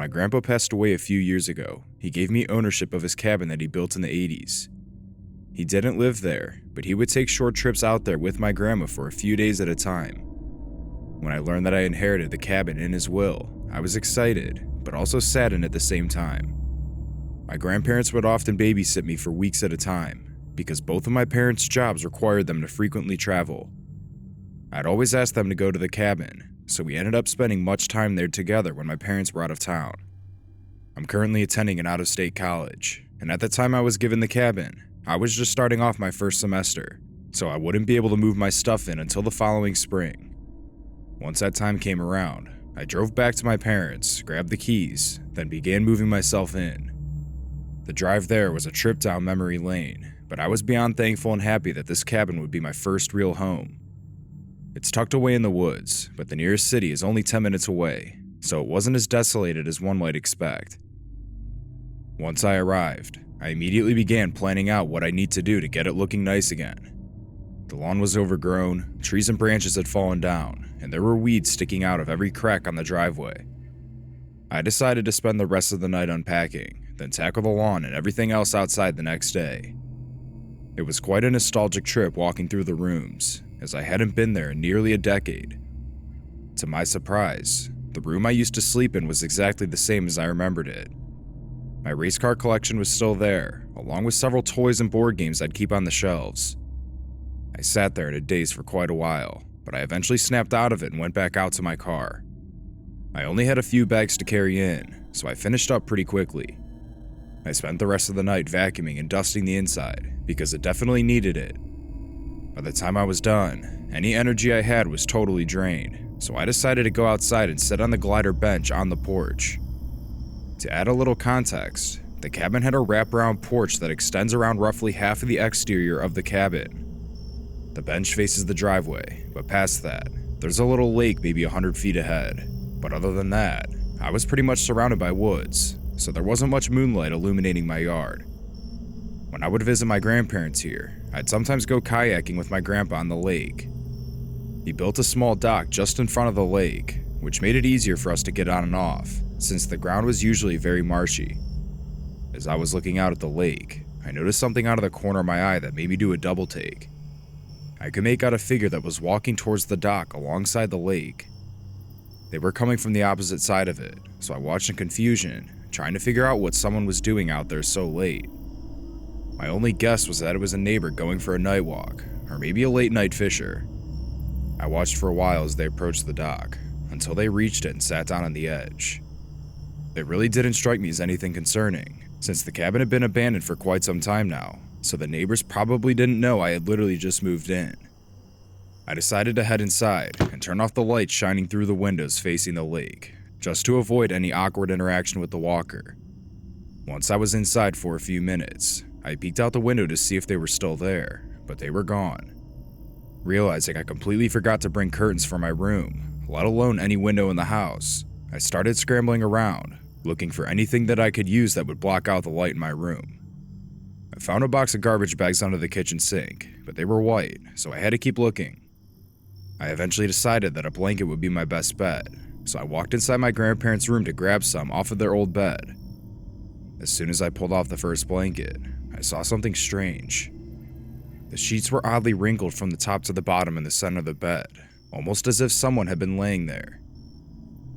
my grandpa passed away a few years ago, he gave me ownership of his cabin that he built in the 80s. He didn't live there, but he would take short trips out there with my grandma for a few days at a time. When I learned that I inherited the cabin in his will, I was excited, but also saddened at the same time. My grandparents would often babysit me for weeks at a time, because both of my parents' jobs required them to frequently travel. I'd always ask them to go to the cabin, so we ended up spending much time there together when my parents were out of town. I'm currently attending an out-of-state college, and at the time I was given the cabin, I was just starting off my first semester, so I wouldn't be able to move my stuff in until the following spring. Once that time came around, I drove back to my parents, grabbed the keys, then began moving myself in. The drive there was a trip down memory lane, but I was beyond thankful and happy that this cabin would be my first real home. It's tucked away in the woods, but the nearest city is only 10 minutes away, so it wasn't as desolated as one might expect. Once I arrived, I immediately began planning out what I need to do to get it looking nice again. The lawn was overgrown, trees and branches had fallen down, and there were weeds sticking out of every crack on the driveway. I decided to spend the rest of the night unpacking, then tackle the lawn and everything else outside the next day. It was quite a nostalgic trip walking through the rooms, as I hadn't been there in nearly a decade. To my surprise, the room I used to sleep in was exactly the same as I remembered it. My race car collection was still there, along with several toys and board games I'd keep on the shelves. I sat there in a daze for quite a while, but I eventually snapped out of it and went back out to my car. I only had a few bags to carry in, so I finished up pretty quickly. I spent the rest of the night vacuuming and dusting the inside, because it definitely needed it. By the time I was done, any energy I had was totally drained, so I decided to go outside and sit on the glider bench on the porch. To add a little context, the cabin had a wraparound porch that extends around roughly half of the exterior of the cabin. The bench faces the driveway, but past that, there's a little lake maybe 100 feet ahead. But other than that, I was pretty much surrounded by woods, so there wasn't much moonlight illuminating my yard. When I would visit my grandparents here, I'd sometimes go kayaking with my grandpa on the lake. He built a small dock just in front of the lake, which made it easier for us to get on and off, since the ground was usually very marshy. As I was looking out at the lake, I noticed something out of the corner of my eye that made me do a double take. I could make out a figure that was walking towards the dock alongside the lake. They were coming from the opposite side of it, so I watched in confusion, trying to figure out what someone was doing out there so late. My only guess was that it was a neighbor going for a night walk, or maybe a late night fisher. I watched for a while as they approached the dock, until they reached it and sat down on the edge. It really didn't strike me as anything concerning, since the cabin had been abandoned for quite some time now, so the neighbors probably didn't know I had literally just moved in. I decided to head inside and turn off the lights shining through the windows facing the lake, just to avoid any awkward interaction with the walker. Once I was inside for a few minutes, I peeked out the window to see if they were still there, but they were gone. Realizing I completely forgot to bring curtains for my room, let alone any window in the house, I started scrambling around, looking for anything that I could use that would block out the light in my room. I found a box of garbage bags under the kitchen sink, but they were white, so I had to keep looking. I eventually decided that a blanket would be my best bet, so I walked inside my grandparents' room to grab some off of their old bed. As soon as I pulled off the first blanket, I saw something strange. The sheets were oddly wrinkled from the top to the bottom in the center of the bed, almost as if someone had been laying there.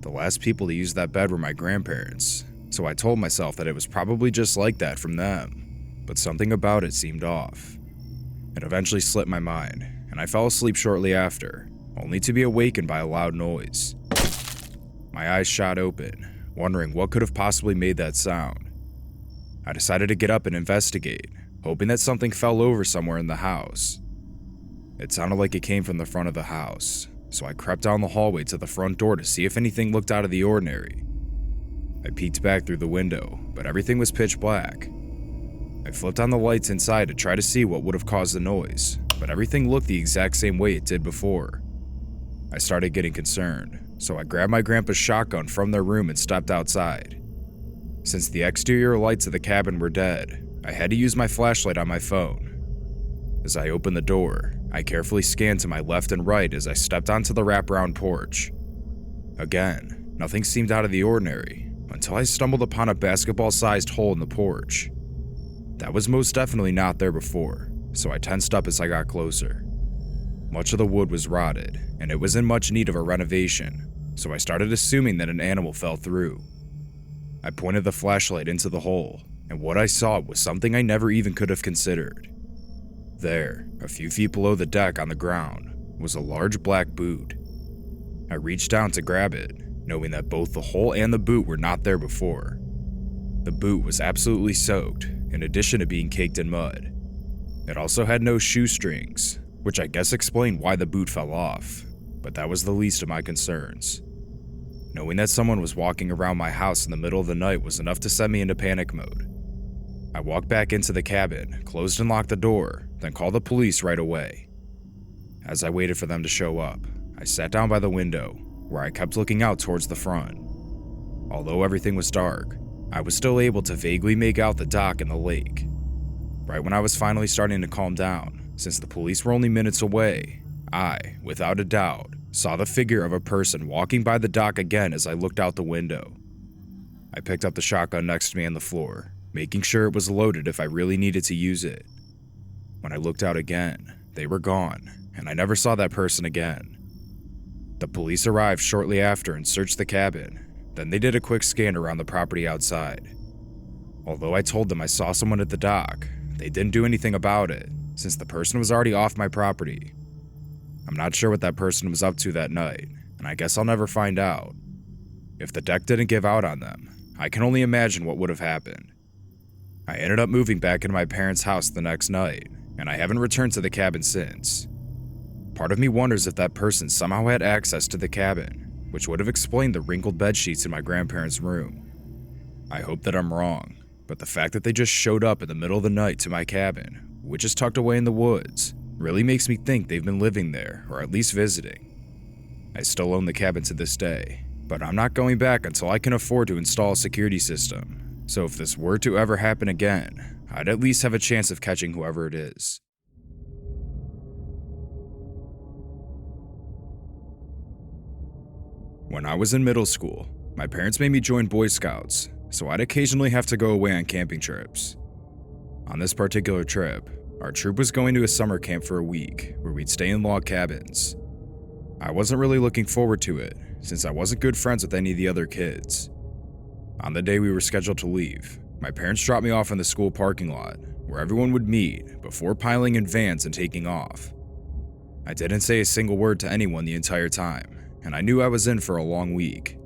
The last people to use that bed were my grandparents, so I told myself that it was probably just like that from them, but something about it seemed off. It eventually slipped my mind, and I fell asleep shortly after, only to be awakened by a loud noise. My eyes shot open, wondering what could have possibly made that sound. I decided to get up and investigate, hoping that something fell over somewhere in the house. It sounded like it came from the front of the house, so I crept down the hallway to the front door to see if anything looked out of the ordinary. I peeked back through the window, but everything was pitch black. I flipped on the lights inside to try to see what would have caused the noise, but everything looked the exact same way it did before. I started getting concerned, so I grabbed my grandpa's shotgun from their room and stepped outside. Since the exterior lights of the cabin were dead, I had to use my flashlight on my phone. As I opened the door, I carefully scanned to my left and right as I stepped onto the wraparound porch. Again, nothing seemed out of the ordinary, until I stumbled upon a basketball-sized hole in the porch. That was most definitely not there before, so I tensed up as I got closer. Much of the wood was rotted, and it was in much need of a renovation, so I started assuming that an animal fell through. I pointed the flashlight into the hole, and what I saw was something I never even could have considered. There, a few feet below the deck on the ground, was a large black boot. I reached down to grab it, knowing that both the hole and the boot were not there before. The boot was absolutely soaked, in addition to being caked in mud. It also had no shoestrings, which I guess explained why the boot fell off, but that was the least of my concerns. Knowing that someone was walking around my house in the middle of the night was enough to send me into panic mode. I walked back into the cabin, closed and locked the door, then called the police right away. As I waited for them to show up, I sat down by the window, where I kept looking out towards the front. Although everything was dark, I was still able to vaguely make out the dock and the lake. Right when I was finally starting to calm down, since the police were only minutes away, I, without a doubt, saw the figure of a person walking by the dock again as I looked out the window. I picked up the shotgun next to me on the floor, making sure it was loaded if I really needed to use it. When I looked out again, they were gone, and I never saw that person again. The police arrived shortly after and searched the cabin. Then they did a quick scan around the property outside. Although I told them I saw someone at the dock, they didn't do anything about it, since the person was already off my property. I'm not sure what that person was up to that night, and I guess I'll never find out. If the deck didn't give out on them, I can only imagine what would have happened. I ended up moving back into my parents' house the next night, and I haven't returned to the cabin since. Part of me wonders if that person somehow had access to the cabin, which would have explained the wrinkled bedsheets in my grandparents' room. I hope that I'm wrong, but the fact that they just showed up in the middle of the night to my cabin, which is tucked away in the woods, really makes me think they've been living there, or at least visiting. I still own the cabin to this day, but I'm not going back until I can afford to install a security system, so if this were to ever happen again, I'd at least have a chance of catching whoever it is. When I was in middle school, my parents made me join Boy Scouts, so I'd occasionally have to go away on camping trips. On this particular trip, our troop was going to a summer camp for a week, where we'd stay in log cabins. I wasn't really looking forward to it, since I wasn't good friends with any of the other kids. On the day we were scheduled to leave, my parents dropped me off in the school parking lot, where everyone would meet before piling in vans and taking off. I didn't say a single word to anyone the entire time, and I knew I was in for a long week.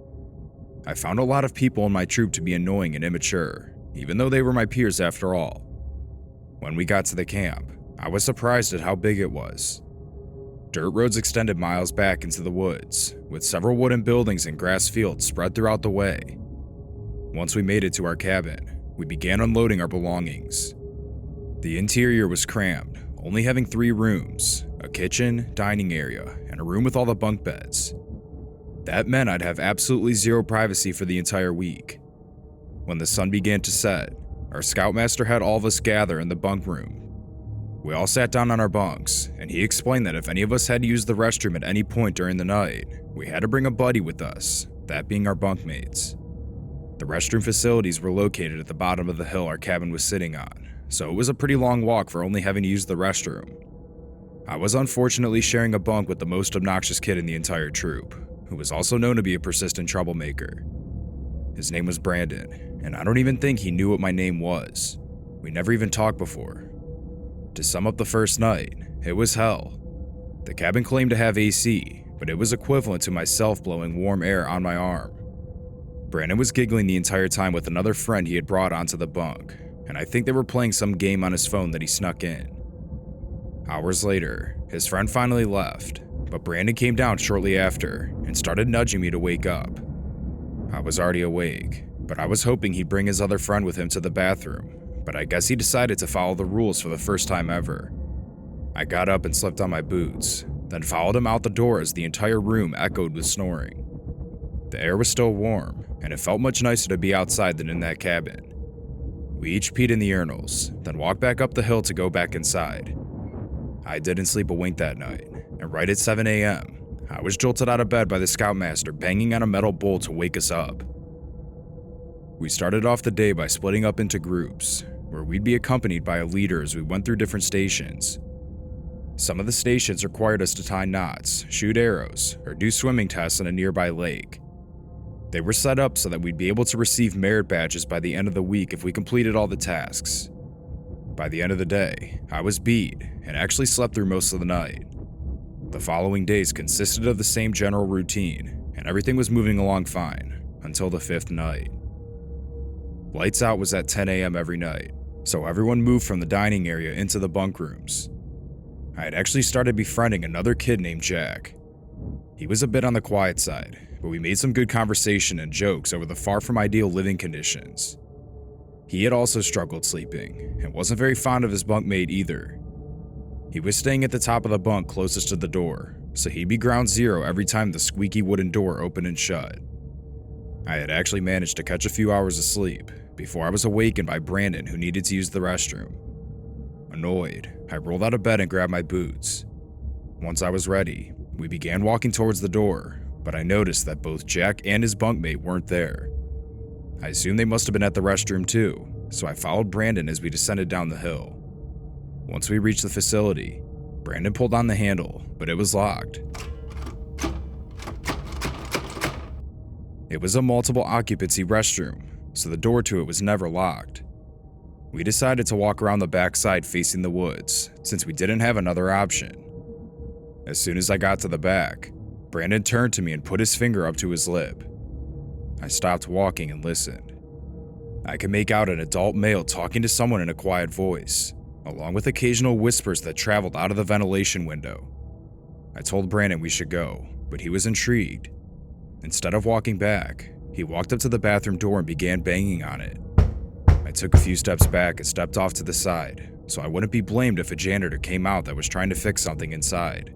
I found a lot of people in my troop to be annoying and immature, even though they were my peers after all. When we got to the camp, I was surprised at how big it was. Dirt roads extended miles back into the woods, with several wooden buildings and grass fields spread throughout the way. Once we made it to our cabin, we began unloading our belongings. The interior was crammed, only having 3 rooms, a kitchen, dining area, and a room with all the bunk beds. That meant I'd have absolutely zero privacy for the entire week. When the sun began to set, our scoutmaster had all of us gather in the bunk room. We all sat down on our bunks, and he explained that if any of us had to use the restroom at any point during the night, we had to bring a buddy with us, that being our bunkmates. The restroom facilities were located at the bottom of the hill our cabin was sitting on, so it was a pretty long walk for only having to use the restroom. I was unfortunately sharing a bunk with the most obnoxious kid in the entire troop, who was also known to be a persistent troublemaker. His name was Brandon, and I don't even think he knew what my name was. We never even talked before. To sum up the first night, it was hell. The cabin claimed to have AC, but it was equivalent to myself blowing warm air on my arm. Brandon was giggling the entire time with another friend he had brought onto the bunk, and I think they were playing some game on his phone that he snuck in. Hours later, his friend finally left, but Brandon came down shortly after and started nudging me to wake up. I was already awake, but I was hoping he'd bring his other friend with him to the bathroom, but I guess he decided to follow the rules for the first time ever. I got up and slipped on my boots, then followed him out the door as the entire room echoed with snoring. The air was still warm, and it felt much nicer to be outside than in that cabin. We each peed in the urinals, then walked back up the hill to go back inside. I didn't sleep a wink that night, and right at 7 a.m., I was jolted out of bed by the scoutmaster banging on a metal bowl to wake us up. We started off the day by splitting up into groups, where we'd be accompanied by a leader as we went through different stations. Some of the stations required us to tie knots, shoot arrows, or do swimming tests in a nearby lake. They were set up so that we'd be able to receive merit badges by the end of the week if we completed all the tasks. By the end of the day, I was beat and actually slept through most of the night. The following days consisted of the same general routine, and everything was moving along fine, until the fifth night. Lights out was at 10 a.m. every night, so everyone moved from the dining area into the bunk rooms. I had actually started befriending another kid named Jack. He was a bit on the quiet side, but we made some good conversation and jokes over the far from ideal living conditions. He had also struggled sleeping, and wasn't very fond of his bunkmate either. He was staying at the top of the bunk closest to the door, so he'd be ground zero every time the squeaky wooden door opened and shut. I had actually managed to catch a few hours of sleep before I was awakened by Brandon, who needed to use the restroom. Annoyed, I rolled out of bed and grabbed my boots. Once I was ready, we began walking towards the door, but I noticed that both Jack and his bunkmate weren't there. I assumed they must have been at the restroom too, so I followed Brandon as we descended down the hill. Once we reached the facility, Brandon pulled on the handle, but it was locked. It was a multiple occupancy restroom, so the door to it was never locked. We decided to walk around the backside facing the woods, since we didn't have another option. As soon as I got to the back, Brandon turned to me and put his finger up to his lip. I stopped walking and listened. I could make out an adult male talking to someone in a quiet voice, along with occasional whispers that traveled out of the ventilation window. I told Brandon we should go, but he was intrigued. Instead of walking back, he walked up to the bathroom door and began banging on it. I took a few steps back and stepped off to the side, so I wouldn't be blamed if a janitor came out that was trying to fix something inside.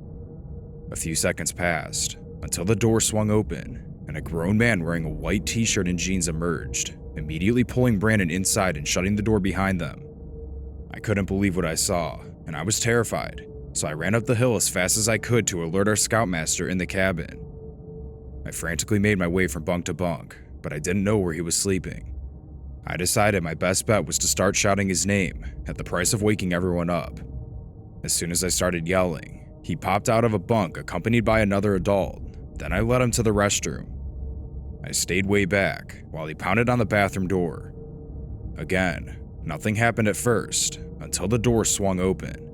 A few seconds passed, until the door swung open, and a grown man wearing a white t-shirt and jeans emerged, immediately pulling Brandon inside and shutting the door behind them. I couldn't believe what I saw, and I was terrified, so I ran up the hill as fast as I could to alert our scoutmaster in the cabin. I frantically made my way from bunk to bunk, but I didn't know where he was sleeping. I decided my best bet was to start shouting his name, at the price of waking everyone up. As soon as I started yelling, he popped out of a bunk accompanied by another adult. Then I led him to the restroom. I stayed way back while he pounded on the bathroom door. Again, nothing happened at first, until the door swung open.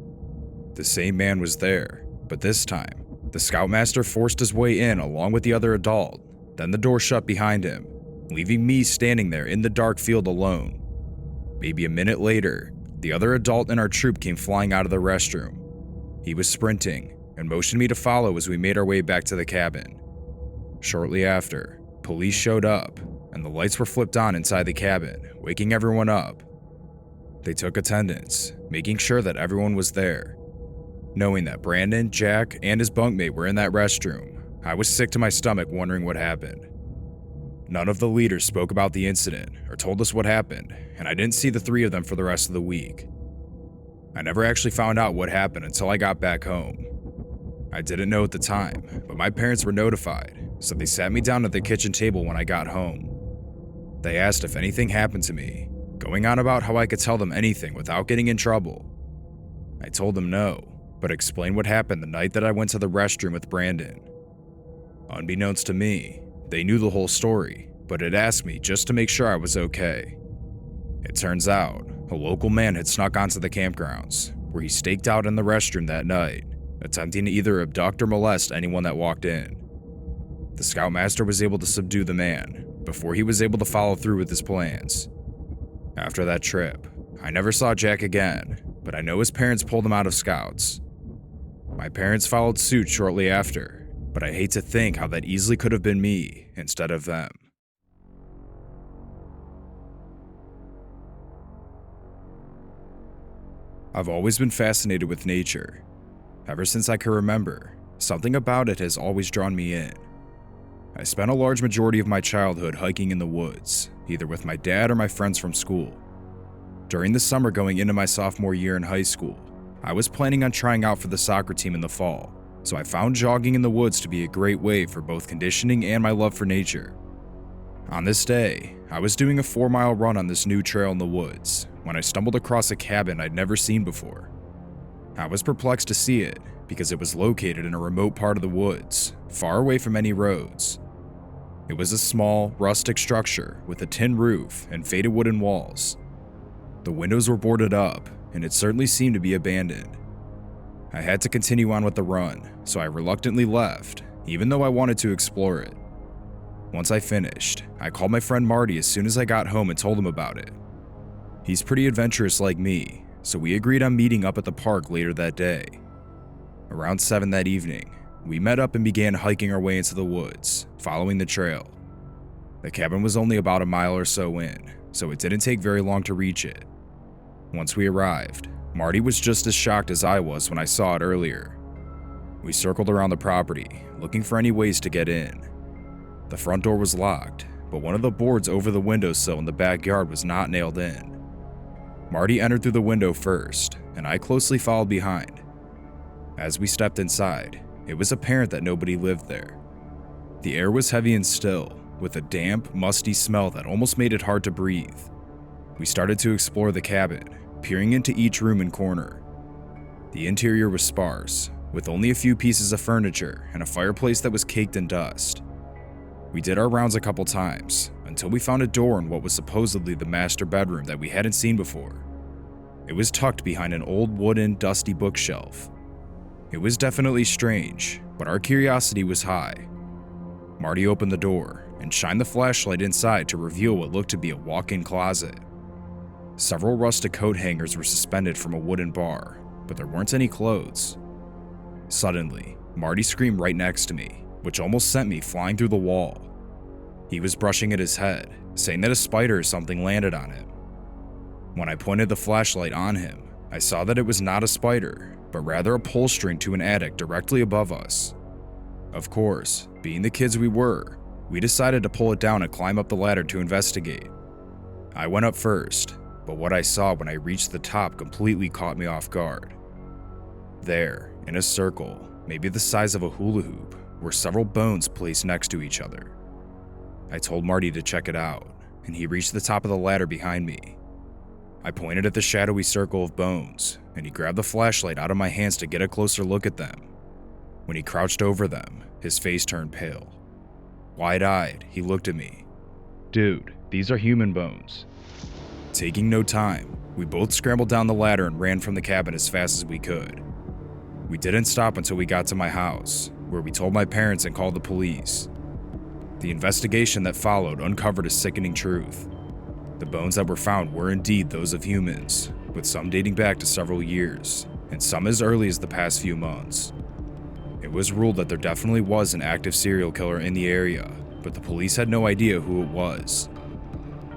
The same man was there, but this time, the scoutmaster forced his way in along with the other adult. Then the door shut behind him, leaving me standing there in the dark field alone. Maybe a minute later, the other adult in our troop came flying out of the restroom. He was sprinting and motioned me to follow as we made our way back to the cabin. Shortly after, police showed up, and the lights were flipped on inside the cabin, waking everyone up. They took attendance, making sure that everyone was there. Knowing that Brandon, Jack, and his bunkmate were in that restroom, I was sick to my stomach wondering what happened. None of the leaders spoke about the incident or told us what happened, and I didn't see the three of them for the rest of the week. I never actually found out what happened until I got back home. I didn't know at the time, but my parents were notified, so they sat me down at the kitchen table when I got home. They asked if anything happened to me, going on about how I could tell them anything without getting in trouble. I told them no, but explained what happened the night that I went to the restroom with Brandon. Unbeknownst to me, they knew the whole story, but had asked me just to make sure I was okay. It turns out, a local man had snuck onto the campgrounds, where he staked out in the restroom that night, attempting to either abduct or molest anyone that walked in. The scoutmaster was able to subdue the man, before he was able to follow through with his plans. After that trip, I never saw Jack again, but I know his parents pulled him out of scouts. My parents followed suit shortly after, but I hate to think how that easily could have been me instead of them. I've always been fascinated with nature. Ever since I can remember, something about it has always drawn me in. I spent a large majority of my childhood hiking in the woods, either with my dad or my friends from school. During the summer going into my sophomore year in high school, I was planning on trying out for the soccer team in the fall, so I found jogging in the woods to be a great way for both conditioning and my love for nature. On this day, I was doing a 4-mile run on this new trail in the woods when I stumbled across a cabin I'd never seen before. I was perplexed to see it because it was located in a remote part of the woods, far away from any roads. It was a small, rustic structure with a tin roof and faded wooden walls. The windows were boarded up, and it certainly seemed to be abandoned. I had to continue on with the run, so I reluctantly left, even though I wanted to explore it. Once I finished, I called my friend Marty as soon as I got home and told him about it. He's pretty adventurous like me, so we agreed on meeting up at the park later that day. Around 7 that evening, we met up and began hiking our way into the woods, following the trail. The cabin was only about a mile or so in, so it didn't take very long to reach it. Once we arrived, Marty was just as shocked as I was when I saw it earlier. We circled around the property, looking for any ways to get in. The front door was locked, but one of the boards over the windowsill in the backyard was not nailed in. Marty entered through the window first, and I closely followed behind. As we stepped inside, it was apparent that nobody lived there. The air was heavy and still, with a damp, musty smell that almost made it hard to breathe. We started to explore the cabin, peering into each room and corner. The interior was sparse, with only a few pieces of furniture and a fireplace that was caked in dust. We did our rounds a couple times, until we found a door in what was supposedly the master bedroom that we hadn't seen before. It was tucked behind an old wooden, dusty bookshelf. It was definitely strange, but our curiosity was high. Marty opened the door and shined the flashlight inside to reveal what looked to be a walk-in closet. Several rusted coat hangers were suspended from a wooden bar, but there weren't any clothes. Suddenly, Marty screamed right next to me, which almost sent me flying through the wall. He was brushing at his head, saying that a spider or something landed on him. When I pointed the flashlight on him, I saw that it was not a spider, but rather a pull string to an attic directly above us. Of course, being the kids we were, we decided to pull it down and climb up the ladder to investigate. I went up first, but what I saw when I reached the top completely caught me off guard. There, in a circle, maybe the size of a hula hoop, were several bones placed next to each other. I told Marty to check it out, and he reached the top of the ladder behind me. I pointed at the shadowy circle of bones, and he grabbed the flashlight out of my hands to get a closer look at them. When he crouched over them, his face turned pale. Wide-eyed, he looked at me. "Dude, these are human bones." Taking no time, we both scrambled down the ladder and ran from the cabin as fast as we could. We didn't stop until we got to my house, where we told my parents and called the police. The investigation that followed uncovered a sickening truth. The bones that were found were indeed those of humans, with some dating back to several years, and some as early as the past few months. It was ruled that there definitely was an active serial killer in the area, but the police had no idea who it was.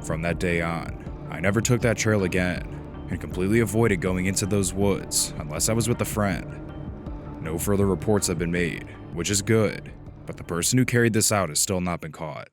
From that day on, I never took that trail again, and completely avoided going into those woods unless I was with a friend. No further reports have been made, which is good, but the person who carried this out has still not been caught.